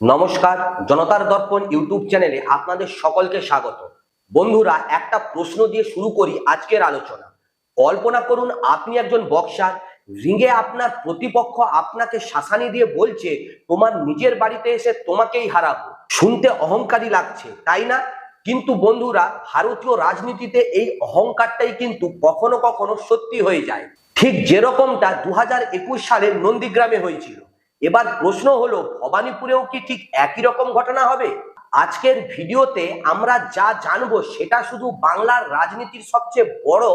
নমস্কার, জনতার দর্পণ ইউটিউব চ্যানেলে আপনাদের সকলকে স্বাগত। বন্ধুরা, একটা প্রশ্ন দিয়ে শুরু করি আজকের আলোচনা। কল্পনা করুন আপনি একজন বক্সার, রিংয়ে আপনার প্রতিপক্ষ আপনাকে শাসানি দিয়ে বলছে তোমার নিজের বাড়িতে এসে তোমাকেই হারাবো। শুনতে অহংকারী লাগছে, তাই না? কিন্তু বন্ধুরা, ভারতীয় রাজনীতিতে এই অহংকারটাই কিন্তু কখনো কখনো সত্যি হয়ে যায়, ঠিক যেরকমটা 2021 সালের নন্দীগ্রামে হয়েছিল। এবার প্রশ্ন হলো, ভবানীপুরেও কি ঠিক একই রকম ঘটনা হবে? আজকের ভিডিওতে আমরা যা জানবো সেটা শুধু বাংলার রাজনীতির সবচেয়ে বড়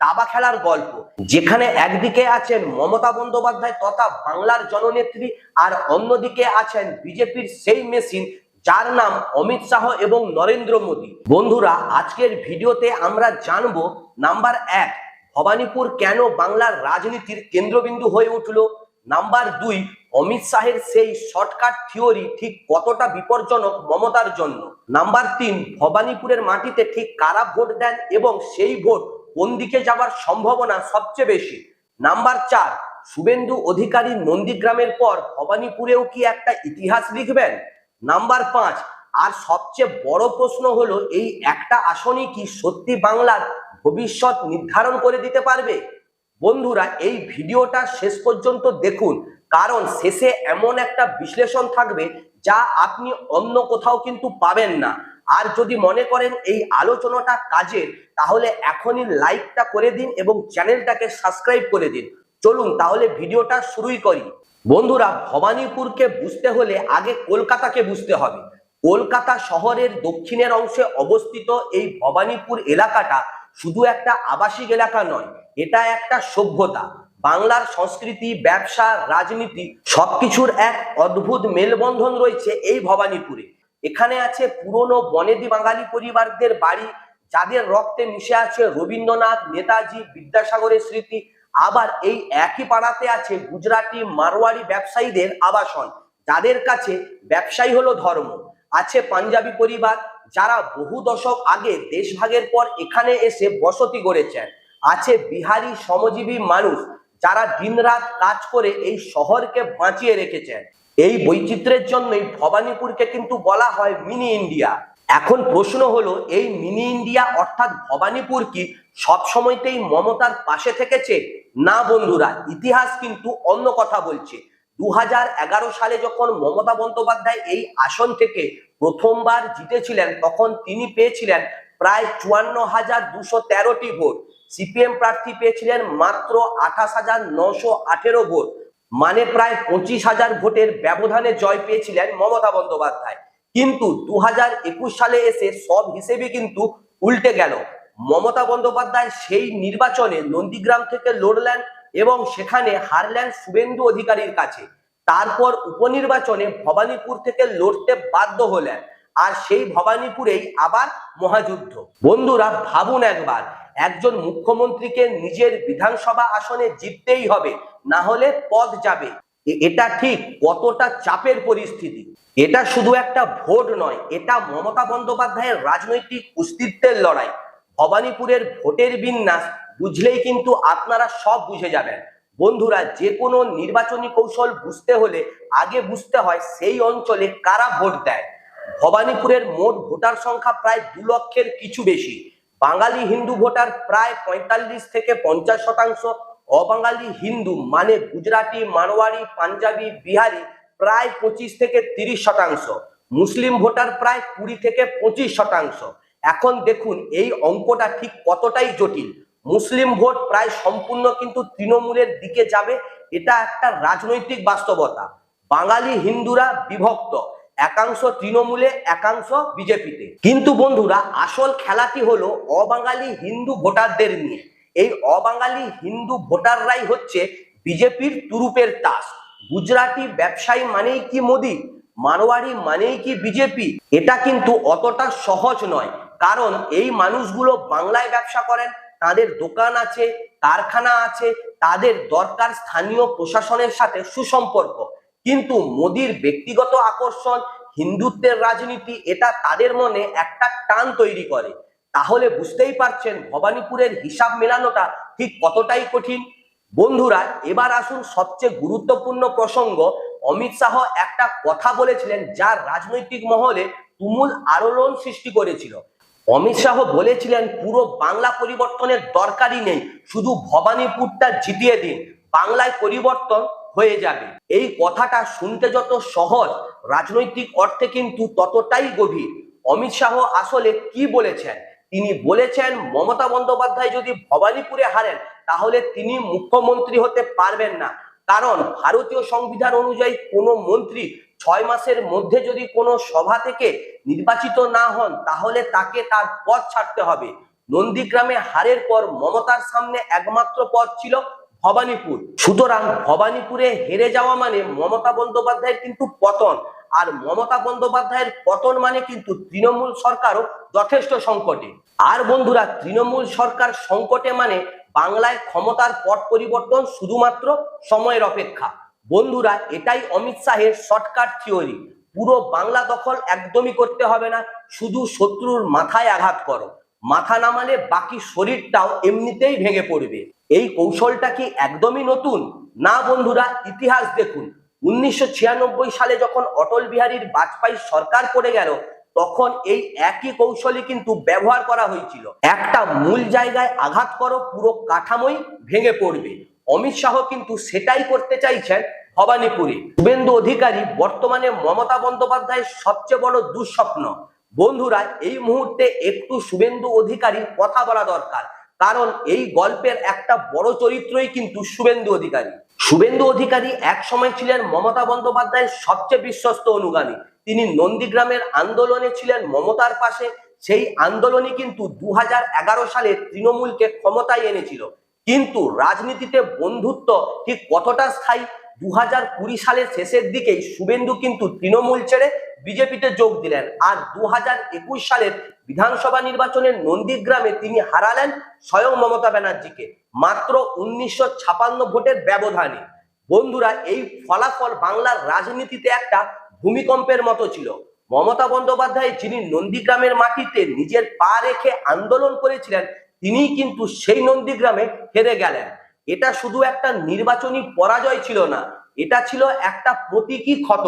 দাবা খেলার গল্প, যেখানে একদিকে আছেন মমতা বন্দ্যোপাধ্যায় তথা বাংলার জননেত্রী, আর অন্যদিকে আছেন বিজেপির সেই মেশিন যার নাম অমিত শাহ এবং নরেন্দ্র মোদী। বন্ধুরা, আজকের ভিডিওতে আমরা জানবো, নাম্বার 1, ভবানীপুর কেন বাংলার রাজনীতির কেন্দ্রবিন্দু হয়ে উঠলো। নাম্বার 2, অমিত শাহের সেই শর্টকাট থিওরি ঠিক কতটা বিপজ্জনক মমতার জন্য। নাম্বার 3, ভবানীপুরের মাটিতে ঠিক কারা ভোট দেন এবং সেই ভোট কোন দিকে যাবার সম্ভাবনা সবচেয়ে বেশি। নাম্বার 4, শুভেন্দু অধিকারী নন্দীগ্রামের পর ভবানীপুরেও কি একটা ইতিহাস লিখবেন। নাম্বার 5, আর সবচেয়ে বড় প্রশ্ন হলো, এই একটা আসনই কি সত্যি বাংলার ভবিষ্যৎ নির্ধারণ করে দিতে পারবে। বন্ধুরা, এই ভিডিওটা শেষ পর্যন্ত দেখুন, কারণ শেষে এমন একটা বিশ্লেষণ থাকবে যা আপনি অন্য কোথাও কিন্তু পাবেন না। আর যদি মনে করেন এই আলোচনাটা কাজের, তাহলে এখনই লাইকটা করে দিন এবং চ্যানেলটাকে সাবস্ক্রাইব করে দিন। চলুন তাহলে ভিডিওটা শুরুই করি। বন্ধুরা, ভবানীপুরকে বুঝতে হলে আগে কলকাতাকে বুঝতে হবে। কলকাতা শহরের দক্ষিণের অংশে অবস্থিত এই ভবানীপুর এলাকাটা শুধু একটা আবাসিক এলাকা নয়, এটা একটা সভ্যতা। বাংলার সংস্কৃতি, ব্যবসা, রাজনীতি সবকিছুর এক অদ্ভুত মেলবন্ধন রয়েছে এই ভবানীপুরে। এখানে আছে পুরনো বনেদি বাঙালি পরিবারদের বাড়ি, যাদের রক্তে মিশে আছে রবীন্দ্রনাথ, নেতাজি, বিদ্যাসাগরের স্মৃতি। আবার এই একই পাড়াতে আছে গুজরাটি, মারোয়ারি ব্যবসায়ীদের আবাসন, যাদের কাছে ব্যবসায়ী হলো ধর্ম। আছে পাঞ্জাবি পরিবার, যারা বহু দশক আগে দেশভাগের পর এখানে এসে বসতি গড়েছেন। আছে বিহারি শ্রমজীবী মানুষ, যারা দিনরাত কাজ করে এই শহরকে বাঁচিয়ে রেখেছেন। এই বৈচিত্র্যের জন্যই ভবানীপুরকে কিন্তু বলা হয় মিনি ইন্ডিয়া। এখন প্রশ্ন হলো, এই মিনি ইন্ডিয়া অর্থাৎ ভবানীপুর কি সবসময়তেই মমতার পাশে থেকেছে? না বন্ধুরা, ইতিহাস কিন্তু অন্য কথা বলছে। 2011 সালে যখন মমতা বন্দ্যোপাধ্যায় এই আসন থেকে প্রথমবার জিতেছিলেন, তখন তিনি পেয়েছিলেন প্রায় 54,213টি ভোট। সিপিএম প্রার্থী পেয়েছিলেন মাত্র 28,918 ভোট, মানে প্রায় 25,000 ভোটের ব্যবধানে জয় পেয়েছিলেন মমতা বন্দ্যোপাধ্যায়। কিন্তু 2021 সালে এসে সব হিসেবে কিন্তু উল্টে গেল। মমতা বন্দ্যোপাধ্যায় সেই নির্বাচনে নন্দীগ্রাম থেকে লড়লেন এবং সেখানে হারলেন শুভেন্দু অধিকারীর কাছে। তারপর উপনির্বাচনে ভবানীপুর থেকে লড়তে বাধ্য হলেন, আর সেই ভবানীপুরেই আবার মহাযুদ্ধ। বন্ধুরা, ভাবুন একবার, একজন মুখ্যমন্ত্রীকে নিজের বিধানসভা আসনে জিততেই হবে, না হলে পদ যাবে। এটা ঠিক কতটা চাপের পরিস্থিতি। এটা শুধু একটা ভোট নয়, এটা মমতা বন্দ্যোপাধ্যায়ের রাজনৈতিক অস্তিত্বের লড়াই। ভবানীপুরের ভোটের বিন্যাস বুঝলেই কিন্তু আপনারা সব বুঝে যাবেন। বন্ধুরা, যে কোনো নির্বাচনী কৌশল বুঝতে হলে আগে বুঝতে হয় সেই অঞ্চলে কারা ভোট দেয়। ভবানীপুরের মোট ভোটার সংখ্যা প্রায় 2 লক্ষের কিছু বেশি। বাঙালি হিন্দু ভোটার প্রায় 45 থেকে 50%। অবাঙালি হিন্দু মানে গুজরাটি, মারোয়ারি, পাঞ্জাবি, বিহারি প্রায় 25 থেকে 30%। মুসলিম ভোটার প্রায় 20 থেকে 25%। এখন দেখুন এই অঙ্কটা ঠিক কতটাই জটিল। মুসলিম ভোট প্রায় সম্পূর্ণ কিন্তু তৃণমূলের দিকে যাবে, এটা একটা রাজনৈতিক বাস্তবতা। বাঙালি হিন্দুরা বিভক্ত, একাংশ তৃণমূলে, একাংশ বিজেপিতে। কিন্তু বন্ধুরা, আসল খেলাটি হলো অবাঙালি হিন্দু ভোটারদের নিয়ে। এই অবাঙালি হিন্দু ভোটাররাই হচ্ছে বিজেপির তুরুপের তাস। গুজরাটি ব্যবসায়ী মানেই কি মোদি, মারোয়ারি মানেই কি বিজেপি? এটা কিন্তু অতটা সহজ নয়, কারণ এই মানুষগুলো বাংলায় ব্যবসা করেন, তাদের দোকান আছে, কারখানা আছে, তাদের দরকার স্থানীয় প্রশাসনের সাথে সুসম্পর্ক। কিন্তু মোদির ব্যক্তিগত আকর্ষণ, হিন্দুত্বের রাজনীতি, এটা তাদের মনে একটা টান তৈরি করে। তাহলে বুঝতেই পারছেন ভবানীপুরের হিসাব মেলানোটা ঠিক কতটাই কঠিন। বন্ধুরা, এবার আসুন সবচেয়ে গুরুত্বপূর্ণ প্রসঙ্গ, অমিত শাহ একটা কথা বলেছিলেন যা রাজনৈতিক মহলে তুমুল আলোড়ন সৃষ্টি করেছিল। অমিত শাহ বলেছিলেন পুরো বাংলা পরিবর্তনের দরকারই নেই, শুধু ভবানীপুরটা জিতিয়ে দিন, বাংলায় পরিবর্তন হয়ে যাবে। এই কথাটা শুনতে যত সহজ, রাজনৈতিক অর্থে কিন্তু ততটাই গভীর। অমিত শাহ আসলে কি বলেছেন? তিনি বলেছেন মমতা বন্দ্যোপাধ্যায় যদি ভবানীপুরে হারেন তাহলে তিনি মুখ্যমন্ত্রী হতে পারবেন না, কারণ ভারতীয় সংবিধান অনুযায়ী কোনো মন্ত্রী 6 মাসের মধ্যে যদি কোনো সভা থেকে নির্বাচিত না হন তাহলে তাকে তার পদ ছাড়তে হবে। নন্দীগ্রামে হারের পর মমতার সামনে একমাত্র পদ ছিল ভবানীপুর, সুতরাং ভবানীপুরে হেরে যাওয়া মানে মমতা বন্দ্যোপাধ্যায়ের কিন্তু পতন, আর মমতা বন্দ্যোপাধ্যায়ের পতন মানে কিন্তু তৃণমূল সরকারও যথেষ্ট সংকটে। আর বন্ধুরা, তৃণমূল সরকার সংকটে মানে বাংলায় ক্ষমতার পট পরিবর্তন শুধুমাত্র সময়ের অপেক্ষা। বন্ধুরা, এটাই অমিত শাহের শর্টকাট থিওরি। পুরো বাংলা দখল একদমই করতে হবে না, শুধু শত্রুর মাথায় আঘাত করো, মাথা নামালে বাকি শরীরটাও এমনিতেই ভেঙে পড়বে। এই কৌশলটা কি একদমই নতুন? না বন্ধুরা, ইতিহাস দেখুন। 1996 সালে যখন অটল বিহারী বাজপেয়ী সরকার পড়ে গেল তখন এই একই কৌশলই কিন্তু ব্যবহার করা হয়েছিল। একটা মূল জায়গায় আঘাত করো, পুরো কাঠামোই ভেঙে পড়বে। অমিত শাহ কিন্তু সেটাই করতে চাইছেন ভবানীপুরে। শুভেন্দু অধিকারী বর্তমানে মমতা বন্দ্যোপাধ্যায়ের সবচেয়ে বড় দুঃস্বপ্ন। বন্ধুরা, এই মুহূর্তে একটু শুভেন্দু অধিকারীর কথা বলা দরকার, কারণ এই গল্পের একটা বড় চরিত্রই কিন্তু শুভেন্দু অধিকারী। শুভেন্দু অধিকারী এক সময় ছিলেন মমতা বন্দ্যোপাধ্যায়ের সবচেয়ে বিশ্বস্ত অনুগামী। তিনি নন্দীগ্রামের আন্দোলনে ছিলেন মমতার পাশে। সেই আন্দোলনই কিন্তু 2011 সালে তৃণমূলকে ক্ষমতায় এনেছিল। কিন্তু রাজনীতিতে বন্ধুত্ব ঠিক কতটা স্থায়ী? 2020 সালের শেষের দিকেই শুভেন্দু কিন্তু তৃণমূল ছেড়ে বিজেপিতে যোগ দিলেন, আর 2021 সালের বিধানসভা নির্বাচনের নন্দীগ্রামে তিনি হারালেন স্বয়ং মমতা ব্যানার্জিকে মাত্র 1956 ভোটের ব্যবধানে। বন্ধুরা, এই ফলাফল বাংলার রাজনীতিতে একটা ভূমিকম্পের মতো ছিল। মমতা বন্দ্যোপাধ্যায়, যিনি নন্দীগ্রামের মাটিতে নিজের পা রেখে আন্দোলন করেছিলেন, তিনিই কিন্তু সেই নন্দীগ্রামে হেরে গেলেন। এটা শুধু একটা নির্বাচনী পরাজয় ছিল না, এটা ছিল একটা প্রতীকী ক্ষত।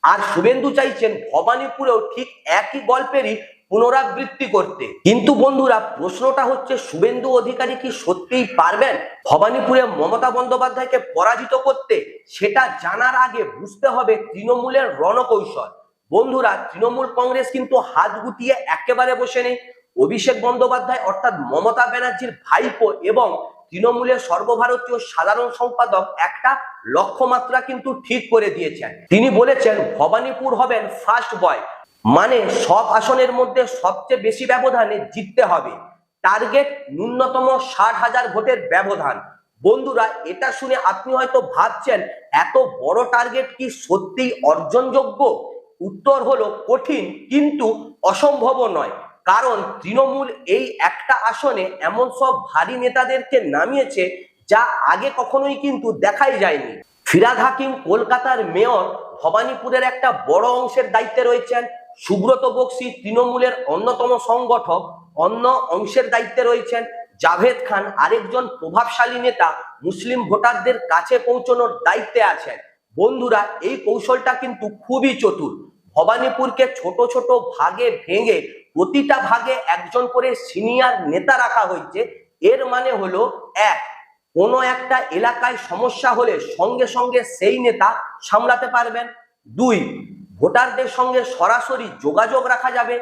আর শুভেন্দু চাইছেন ভবানীপুরেও ঠিক একই গল্পেরই পুনরাবৃত্তি করতে। কিন্তু বন্ধুরা, প্রশ্নটা হচ্ছে শুভেন্দু অধিকারী কি সত্যিই পারবেন ভবানীপুরে মমতা বন্দ্যোপাধ্যায়কে পরাজিত করতে? সেটা জানার আগে বুঝতে হবে তৃণমূলের রণকৌশল। বন্ধুরা, তৃণমূল কংগ্রেস কিন্তু হাত গুটিয়ে একেবারে বসে নেই। অভিষেক বন্দ্যোপাধ্যায় অর্থাৎ মমতা ব্যানার্জির ভাইপো এবং তৃণমূলের সর্বভারতীয় সাধারণ সম্পাদক একটা লক্ষ্যমাত্রা কিন্তু ঠিক করে দিয়েছেন। তিনি বলেছেন ভবানীপুর হবেন ফার্স্ট বয়, মানে সব আসনের মধ্যে সবচেয়ে বেশি ব্যবধানে জিততে হবে। টার্গেট ন্যূনতম 60,000 ভোটের ব্যবধান। বন্ধুরা, এটা শুনে আপনি হয়তো ভাবছেন এত বড় টার্গেট কি সত্যিই অর্জনযোগ্য? উত্তর হলো কঠিন কিন্তু অসম্ভব নয়, কারণ তৃণমূল এই একটা আসনে এমন সব ভারী নেতাদেরকে নামিয়েছে যা আগে কখনোই কিন্তু দেখাই যায়নি। ফিরহাদ হাকিম কলকাতার মেয়র, ভবানীপুরের একটা বড় অংশের দায়িত্বে রয়েছেন। সুব্রত বক্সী তৃণমূলের অন্যতম সংগঠক, অন্য অংশের দায়িত্বে রয়েছেন। জাভেদ খান আরেকজন প্রভাবশালী নেতা, মুসলিম ভোটারদের কাছে পৌঁছানোর দায়িত্বে আছেন। বন্ধুরা, এই কৌশলটা কিন্তু খুবই চতুর। ভবানীপুরকে ছোট ছোট ভাগে ভেঙে প্রতিটা ভাগে একজন করে সিনিয়র নেতা রাখা হয়েছে। এর মানে হলো, এক, কোনো একটা এলাকায় সমস্যা হলে সঙ্গে সঙ্গে সেই নেতা সামলাতে পারবেন। দুই, ভোটারদের সঙ্গে সরাসরি যোগাযোগ রাখা যাবে।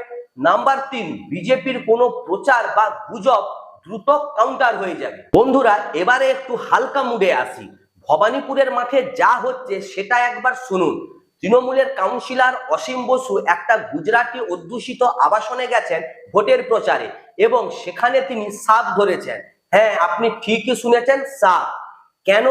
নাম্বার 3, বিজেপির কোনো প্রচার বা গুজব দ্রুত কাউন্টার হয়ে যাবে। বন্ধুরা, এবারে একটু হালকা মুডে আসি। ভবানীপুরের মাঠে যা হচ্ছে সেটা একবার শুনুন। তৃণমূলের কাউন্সিলর অসীম বসু একটা গুজরাটি অধ্যুষিত আবাসনে গেছেন ভোটের প্রচারে এবং সেখানে তিনি সাপ ধরেছেন। হ্যাঁ, আপনি ঠিকই শুনেছেন, সাপ। কেন?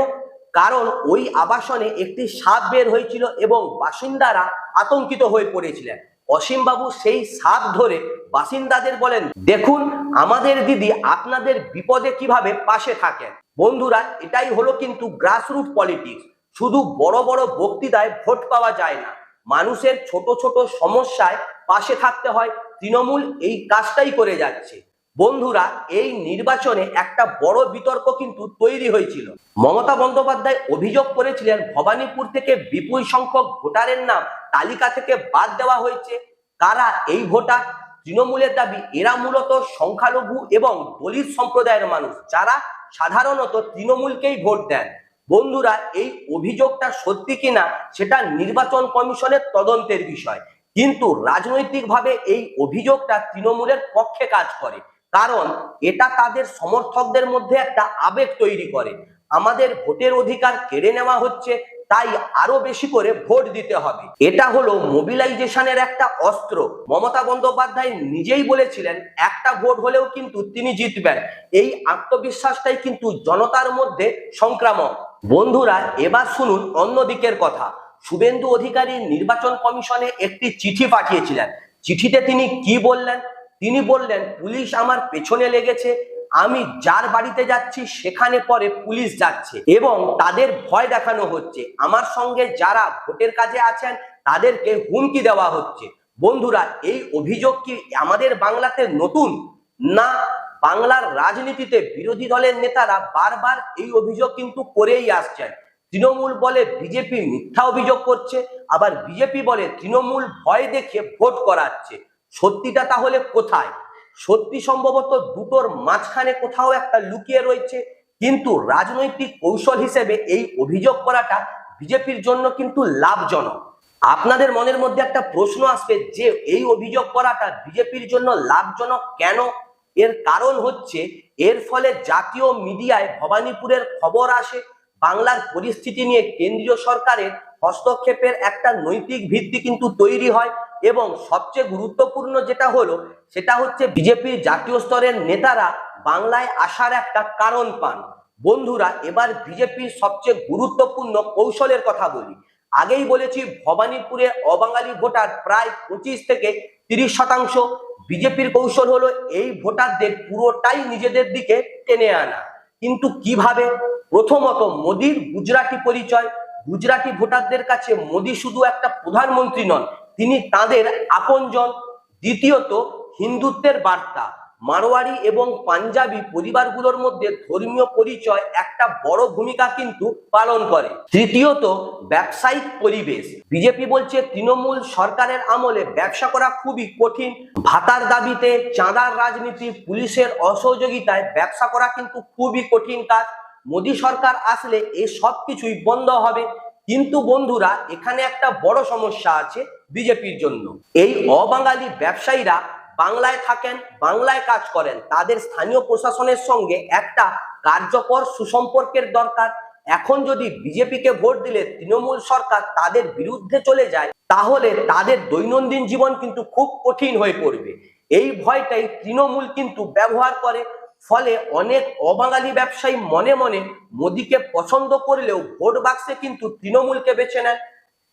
কারণ ওই আবাসনে একটি সাপ বের হয়েছিল এবং বাসিন্দারা আতঙ্কিত হয়ে পড়েছিলেন। অসীম বাবু সেই সাপ ধরে বাসিন্দাদের বলেন, দেখুন আমাদের দিদি আপনাদের বিপদে কিভাবে পাশে থাকেন। বন্ধুরা, এটাই হলো কিন্তু গ্রাসরুট পলিটিক্স। শুধু বড় বড় বক্তৃতায় ভোট পাওয়া যায় না, মানুষের ছোট ছোট সমস্যায় পাশে থাকতে হয়। তৃণমূল এই কাজটাই করে যাচ্ছে। বন্ধুরা, এই নির্বাচনে একটা বড় বিতর্ক কিন্তু তৈরি হয়েছিল। মমতা বন্দ্যোপাধ্যায় অভিযোগ করেছিলেন ভবানীপুর থেকে বিপুল সংখ্যক ভোটারের নাম তালিকা থেকে বাদ দেওয়া হয়েছে। কারা এই ভোটার? তৃণমূলের দাবি এরা মূলত সংখ্যালঘু এবং দলিত সম্প্রদায়ের মানুষ, যারা সাধারণত তৃণমূলকেই ভোট দেন। বন্ধুরা, এই অভিযোগটা সত্যি কিনা সেটা নির্বাচন কমিশনের তদন্তের বিষয়, কিন্তু রাজনৈতিকভাবে এই অভিযোগটা তৃণমূলের পক্ষে কাজ করে, কারণ এটা তাদের সমর্থকদের মধ্যে একটা আবেগ তৈরি করে। আমাদের ভোটের অধিকার কেড়ে নেওয়া হচ্ছে, তাই আরো বেশি করে ভোট দিতে হবে। এটা হলো মোবিলাইজেশনের একটা অস্ত্র। মমতা বন্দ্যোপাধ্যায় নিজেই বলেছিলেন একটা ভোট হলেও কিন্তু তিনি জিতবেন। এই আত্মবিশ্বাসটাই কিন্তু জনতার মধ্যে সংক্রামক। বন্ধুরা, এবার শুনুন অন্যদিকের কথা। শুভেন্দু অধিকারী নির্বাচন কমিশনে একটি চিঠি পাঠিয়েছিলেন। চিঠিতে তিনি কি বললেন? তিনি বললেন, পুলিশ আমার পেছনে লেগেছে, আমি যার বাড়িতে যাচ্ছি সেখানে পরে পুলিশ যাচ্ছে এবং তাদের ভয় দেখানো হচ্ছে। আমার সঙ্গে যারা ভোটের কাজে আছেন তাদেরকে হুমকি দেওয়া হচ্ছে। বন্ধুরা, এই অভিযোগ কি আমাদের বাংলাতে নতুন? না, বাংলার রাজনীতিতে বিরোধী দলের নেতারা বারবার এই অভিযোগ কিন্তু করেই আসছেন। তৃণমূল বলে বিজেপি মিথ্যা অভিযোগ করছে, আবার বিজেপি বলে তৃণমূল ভয় দেখিয়ে ভোট করাচ্ছে। সত্যিটা তাহলে কোথায়? সত্যি সম্ভবত দুটোর মাঝখানে কোথাও একটা লুকিয়ে রয়েছে, কিন্তু রাজনৈতিক কৌশল হিসেবে এই অভিযোগ করাটা বিজেপির জন্য কিন্তু লাভজনক। আপনাদের মনের মধ্যে একটা প্রশ্ন আসবে যে এই অভিযোগ করাটা বিজেপির জন্য লাভজনক কেন? এর কারণ হচ্ছে, এর ফলে জাতীয় মিডিয়ায় ভবানীপুরের খবর আসে, বাংলার পরিস্থিতি নিয়ে কেন্দ্রীয় সরকারের হস্তক্ষেপের একটা নৈতিক ভিত্তি কিন্তু তৈরি হয়, এবং সবচেয়ে গুরুত্বপূর্ণ যেটা হলো সেটা হচ্ছে বিজেপির জাতীয় স্তরের নেতারা বাংলায় আসার একটা কারণ পান। বন্ধুরা, এবার বিজেপির সবচেয়ে গুরুত্বপূর্ণ কৌশলের কথা বলি। আগেই বলেছি, ভবানীপুরে অবাঙালি ভোটার প্রায় 25 থেকে 30%। বিজেপির কৌশল হলো এই ভোটারদের পুরোটাই নিজেদের দিকে টেনে আনা। কিন্তু কিভাবে? প্রথমত, মোদির গুজরাটি পরিচয়। গুজরাটি ভোটারদের কাছে মোদি শুধু একটা প্রধানমন্ত্রী নন, তিনি তাদের আপনজন। দ্বিতীয়ত, হিন্দুত্বের বার্তা। মারোয়ারি এবং পাঞ্জাবি পরিবারগুলোর মধ্যে ধর্মীয় পরিচয় একটা বড় ভূমিকা কিন্তু পালন করে। তৃতীয়ত, ব্যবসায়িক পরিবেশ। বিজেপি বলছে তৃণমূল সরকারের আমলে ব্যবসা করা খুবই কঠিন। ভাতার দাবিতে, চাঁদার রাজনীতি, পুলিশের অসহযোগিতায় ব্যবসা করা কিন্তু খুবই কঠিন কাজ। মোদী সরকার আসলে এই সব কিছুই বন্ধ হবে। কিন্তু বন্ধুরা, এখানে একটা বড় সমস্যা আছে বিজেপির জন্য। এই অবাঙালি ব্যবসায়ীরা বাংলায় থাকেন, বাংলায় কাজ করেন, তাদের স্থানীয় প্রশাসনের সঙ্গে একটা কার্যকর সুসম্পর্কের দরকার। এখন যদি বিজেপিকে ভোট দিলে তৃণমূল সরকার তাদের বিরুদ্ধে চলে যায়, তাহলে তাদের দৈনন্দিন জীবন কিন্তু খুব কঠিন হয়ে পড়বে। এই ভয়টাই তৃণমূল কিন্তু ব্যবহার করে। ফলে অনেক অবাঙালি ব্যবসায়ী মনে মনে মোদীকে পছন্দ করলেও ভোট বাক্সে কিন্তু তৃণমূলকে বেছে নেন।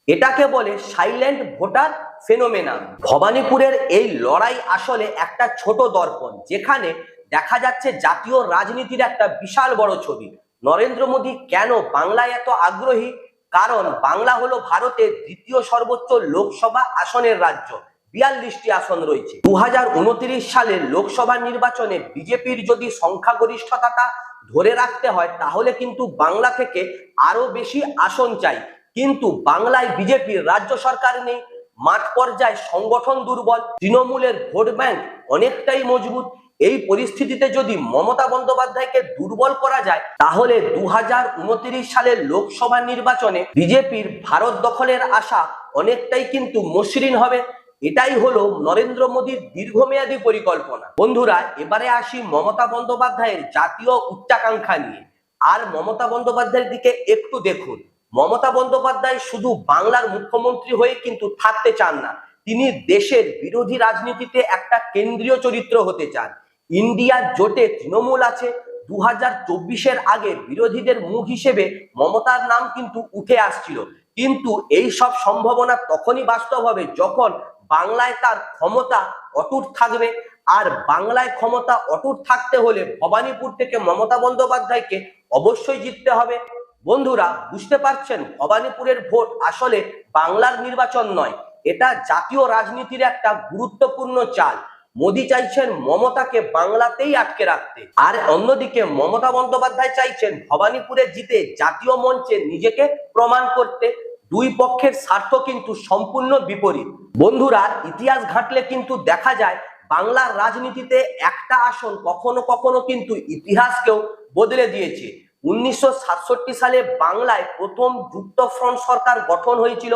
এটাকে বলে সাইলেন্ট ভোটার ফেনোমেনা। ভবানীপুরের এই লড়াই আসলে একটা ছোট দর্পণ, যেখানে দেখা যাচ্ছে জাতীয় রাজনীতির একটা বিশাল বড় ছবি। নরেন্দ্র মোদী কেন বাংলায় এত আগ্রহী? কারণ বাংলা হলো ভারতের দ্বিতীয় সর্বোচ্চ লোকসভা আসনের রাজ্য। 42টি আসন রয়েছে। 2029 সালের লোকসভা নির্বাচনে বিজেপির যদি সংখ্যাগরিষ্ঠতাটা ধরে রাখতে হয়, তাহলে কিন্তু বাংলা থেকে আরো বেশি আসন চাই। কিন্তু বাংলায় বিজেপির রাজ্য সরকার নেই, মাঠ পর্যায়ে সংগঠন দুর্বল, তৃণমূলের ভোট ব্যাংক অনেকটাই মজবুত। এই পরিস্থিতিতে যদি মমতা বন্দ্যোপাধ্যায়কে দুর্বল করা যায়, তাহলে 2029 সালের লোকসভা নির্বাচনে বিজেপির ভারত দখলের আশা অনেকটাই কিন্তু মসৃণ হবে। এটাই হলো নরেন্দ্র মোদীর দীর্ঘমেয়াদী পরিকল্পনা। বন্ধুরা, এবারে আসি মমতা বন্দ্যোপাধ্যায়ের জাতীয় উচ্চাকাঙ্ক্ষা নিয়ে। আর মমতা বন্দ্যোপাধ্যায়ের দিকে একটু দেখুন। মমতা বন্দ্যোপাধ্যায় শুধু বাংলার মুখ্যমন্ত্রী হয়ে কিন্তু থাকতে চান না, তিনি দেশের বিরোধী রাজনীতিতে একটা কেন্দ্রীয় চরিত্র হতে চান। ইন্ডিয়ার জোটে তৃণমূল আছে। 2024-এর আগে বিরোধীদের মুখ হিসেবে মমতার নাম কিন্তু উঠে আসছিল, কিন্তু এই সব সম্ভাবনা তখনই বাস্তব হবে যখন বাংলায় তার ক্ষমতা অটুট থাকবে। আর বাংলায় ক্ষমতা অটুট থাকতে হলে ভবানীপুর থেকে মমতা বন্দ্যোপাধ্যায়কে অবশ্যই জিততে হবে। বন্ধুরা, বুঝতে পারছেন, ভবানীপুরের ভোট আসলে বাংলার নির্বাচন নয়, এটা জাতীয় রাজনীতির একটা গুরুত্বপূর্ণ চাল। মোদী চাইছেন মমতাকে বাংলাতেই আটকে রাখতে, আর অন্যদিকে মমতা বন্দ্যোপাধ্যায় চাইছেন ভবানীপুরে জিতে জাতীয় মঞ্চে নিজেকে প্রমাণ করতে। দুই পক্ষের স্বার্থ কিন্তু সম্পূর্ণ বিপরীত। বন্ধুরা, ইতিহাস ঘাঁটলে কিন্তু দেখা যায় বাংলার রাজনীতিতে একটা আসন কখনো কখনো কিন্তু ইতিহাসকেও বদলে দিয়েছে। 1967 সালে বাংলায় প্রথম যুক্তফ্রন্ট সরকার গঠন হয়েছিল।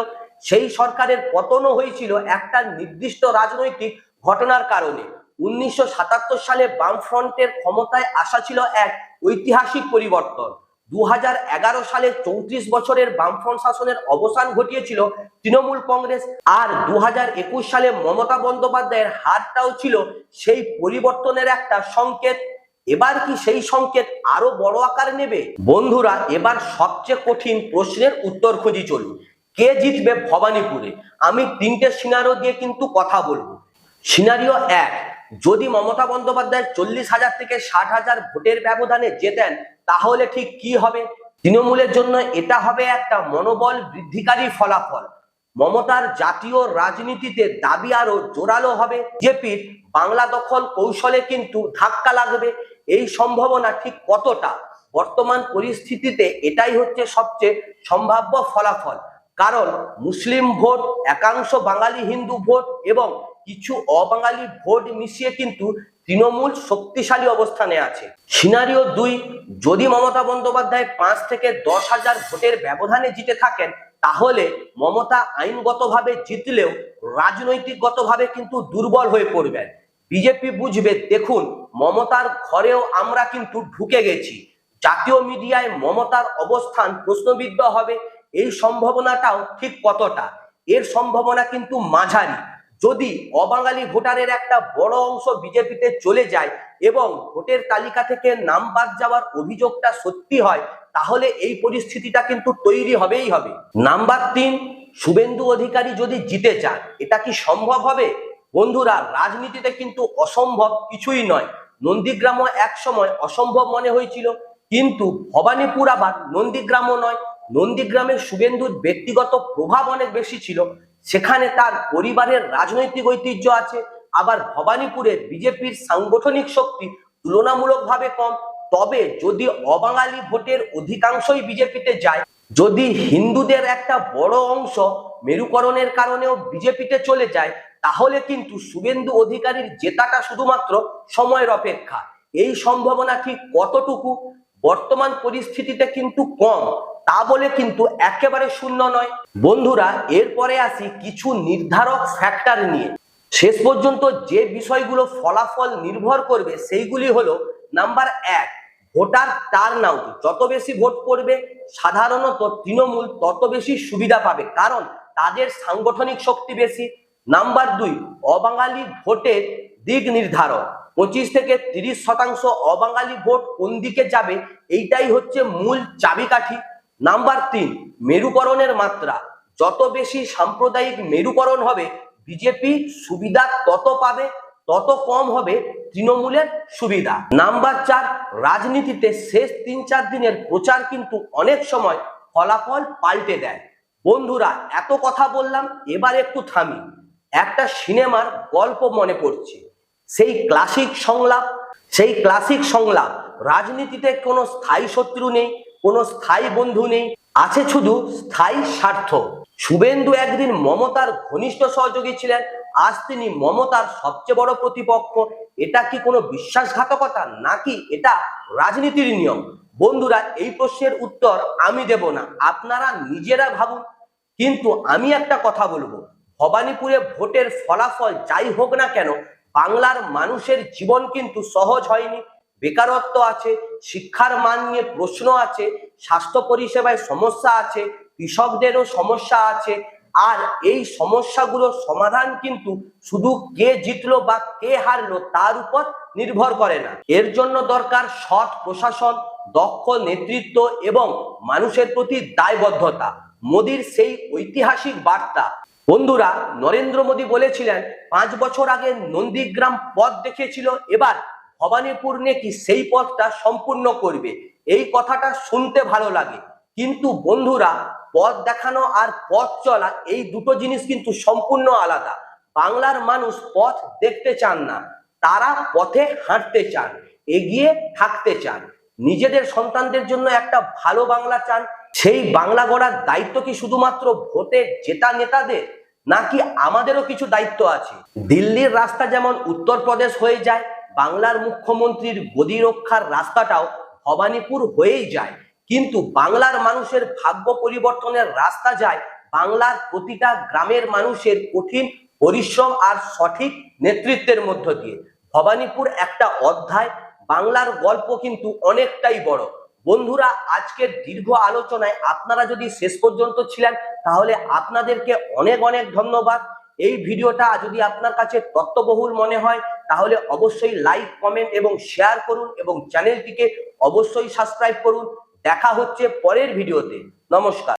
সেই সরকারের পতনও হয়েছিল একটা নির্দিষ্ট রাজনৈতিক ঘটনার কারণে। 1977 সালে বামফ্রন্টের ক্ষমতায় আসা ছিল এক ঐতিহাসিক পরিবর্তন। 2011 সালে 34 বছরের বামফ্রন্ট শাসনের অবসান ঘটিয়েছিল তৃণমূল কংগ্রেস। আর 2021 সালে মমতা বন্দ্যোপাধ্যায়ের হারটাও ছিল সেই পরিবর্তনের একটা সংকেত। এবার কি সেই সংকেত আরো বড় আকার নেবে? বন্ধুরা, এবার সবচেয়ে কঠিন প্রশ্নের উত্তর খুঁজি চলুন। কে জিতবে ভবানীপুরে? আমি তিনটে সিনারিও দিয়ে কিন্তু কথা বলবো। সিনারিও 1, যদি মমতা বন্দ্যোপাধ্যায় 40,000 থেকে 60,000 ভোটের ব্যবধানে জেতেন তাহলে ঠিক কি হবে? তৃণমূলের জন্য এটা হবে একটা মনোবল বৃদ্ধিকারী ফলাফল। মমতার জাতীয় রাজনীতিতে দাবি আরো জোরালো হবে। বিজেপির বাংলা দখল কৌশলে কিন্তু ধাক্কা লাগবে। এই সম্ভাবনা ঠিক কতটা? বর্তমান পরিস্থিতিতে এটাই হচ্ছে সবচেয়ে সম্ভাব্য ফলাফল। কারণ মুসলিম ভোট, একাংশ বাঙালি হিন্দু ভোট এবং কিছু অবাঙালি ভোট মিশিয়ে কিন্তু তৃণমূল শক্তিশালী অবস্থানে আছে। সিনারিও 2, যদি মমতা বন্দ্যোপাধ্যায় 5 থেকে 10,000 ভোটের ব্যবধানে জিতে থাকেন তাহলে মমতা আইনগতভাবে জিতলেও রাজনৈতিকগতভাবে কিন্তু দুর্বল হয়ে পড়বেন। বিজেপি বুঝবে, দেখুন মমতার ঘরেও আমরা কিন্তু ঢুকে গেছি। জাতীয় মিডিয়ায় মমতার অবস্থান প্রশ্নবিদ্ধ হবে। এই সম্ভাবনাটাও ঠিক কতটা? এর সম্ভাবনা কিন্তু মাঝারি। যদি অবাঙালি ভোটারের একটা বড় অংশ বিজেপিতে চলে যায় এবং ভোটের তালিকা থেকে নাম বাদ যাওয়ার অভিযোগটা সত্যি হয় তাহলে এই পরিস্থিতিটা কিন্তু তৈরি হবেই হবে। নাম্বার 3, শুভেন্দু অধিকারী যদি জিতে যান, এটা কি সম্ভব হবে? বন্ধুরা, রাজনীতিতে কিন্তু অসম্ভব কিছুই নয়। নন্দীগ্রামও এক সময় অসম্ভব মনে হয়েছিল, কিন্তু ভবানীপুর আবার নন্দীগ্রামও নয়। নন্দীগ্রামে শুভেন্দুর ব্যক্তিগত প্রভাব অনেক বেশি ছিল, সেখানে তার পরিবারের রাজনৈতিক ঐতিহ্য আছে। আবার ভবানীপুরে বিজেপির সাংগঠনিক শক্তি তুলনামূলকভাবে কম। তবে যদি অবাঙালি ভোটের অধিকাংশই বিজেপিতে যায়, যদি হিন্দুদের একটা বড় অংশ মেরুকরণের কারণেও বিজেপিতে চলে যায়, তাহলে কিন্তু শুভেন্দু অধিকারীর জেতাটা শুধুমাত্র সময়ের অপেক্ষা। এই সম্ভাবনা ঠিক কতটুকু? বর্তমান পরিস্থিতিতে কিন্তু কম, তা বলে কিন্তু একেবারে শূন্য নয়। বন্ধুরা, এরপরে আসি কিছু নির্ধারক ফ্যাক্টর নিয়ে। শেষ পর্যন্ত যে বিষয়গুলো ফলাফল নির্ভর করবে সেইগুলি হলো, নাম্বার 1, ভোটার টার্ন আউট। যত বেশি ভোট পড়বে সাধারণত তৃণমূল তত বেশি সুবিধা পাবে, কারণ তাদের সাংগঠনিক শক্তি বেশি। নাম্বার 2, অবাঙালি ভোটের দিক নির্ধারণ। 25 থেকে 30% অবাঙালি ভোট কোন দিকে যাবে এইটাই হচ্ছে মূল চাবিকাঠি। নাম্বার 3, মেরুকরণের মাত্রা। যত বেশি সাম্প্রদায়িক মেরুকরণ হবে বিজেপি সুবিধা তত পাবে, তত কম হবে তৃণমূলের সুবিধা। নাম্বার 4, রাজনীতিতে শেষ 3-4 দিনের প্রচার কিন্তু অনেক সময় ফলাফল পাল্টে দেয়। বন্ধুরা, এত কথা বললাম, এবার একটু থামি। একটা সিনেমার গল্প মনে পড়ছে, সেই ক্লাসিক সংলাপ, রাজনীতিতে কোনো স্থায়ী শত্রু নেই, কোনো স্থায়ী বন্ধু নেই, আছে শুধু স্থায়ী স্বার্থ। শুভেন্দু একদিন মমতার ঘনিষ্ঠ সহযোগী ছিলেন, আজ তিনি মমতার সবচেয়ে বড় প্রতিপক্ষ। এটা কি কোনো বিশ্বাসঘাতকতা, নাকি এটা রাজনীতির নিয়ম? বন্ধুরা, এই প্রশ্নের উত্তর আমি দেব না, আপনারা নিজেরা ভাবুন। কিন্তু আমি একটা কথা বলবো, ভবানীপুরে ভোটের ফলাফল যাই হোক না কেন, বাংলার মানুষের জীবন কিন্তু সহজ হয়নি। বেকারত্ব আছে, শিক্ষার মান নিয়ে প্রশ্ন আছে, স্বাস্থ্য পরিষেবায় সমস্যা আছে, কৃষকদেরও সমস্যা আছে। আর এই সমস্যাগুলোর সমাধান কিন্তু শুধু কে জিতলো বা কে হারলো তার উপর নির্ভর করে না। এর জন্য দরকার সৎ প্রশাসন, দক্ষ নেতৃত্ব এবং মানুষের প্রতি দায়বদ্ধতা। মোদির সেই ঐতিহাসিক বার্তা। বন্ধুরা, নরেন্দ্র মোদী বলেছিলেন 5 বছর আগে নন্দীগ্রাম পথ দেখিয়েছিল, এবার ভবানীপুর নাকি সেই পথটা সম্পূর্ণ করবে। এই কথাটা শুনতে ভালো লাগে, কিন্তু বন্ধুরা, পথ দেখানো আর পথ চলা এই দুটো জিনিস কিন্তু সম্পূর্ণ আলাদা। বাংলার মানুষ পথ দেখতে চান না, তারা পথে হাঁটতে চান, এগিয়ে থাকতে চান, নিজেদের সন্তানদের জন্য একটা ভালো বাংলা চান। সেই বাংলা গড়ার দায়িত্ব কি শুধুমাত্র ভোটে জেতা নেতাদের, নাকি আমাদেরও কিছু দায়িত্ব আছে? দিল্লির রাস্তা যেমন উত্তরপ্রদেশ হয়ে যায়, বাংলার মুখ্যমন্ত্রীর গদি রক্ষার রাস্তাটাও ভবানীপুর হয়েই যায়। কিন্তু বাংলার মানুষের ভাগ্য পরিবর্তনের রাস্তা যায় বাংলার প্রতিটা গ্রামের মানুষের কঠিন পরিশ্রম আর সঠিক নেতৃত্বের মধ্য দিয়ে। ভবানীপুর একটা অধ্যায়, বাংলার গল্প কিন্তু অনেকটাই বড়। বন্ধুরা, আজকের দীর্ঘ আলোচনায় আপনারা যদি শেষ পর্যন্ত ছিলেন, তাহলে আপনাদেরকে অনেক অনেক ধন্যবাদ। এই ভিডিওটা যদি আপনার কাছে তথ্যবহুল মনে হয়, তাহলে অবশ্যই লাইক, কমেন্ট এবং শেয়ার করুন এবং চ্যানেলটিকে অবশ্যই সাবস্ক্রাইব করুন। দেখা হচ্ছে পরের ভিডিওতে। নমস্কার।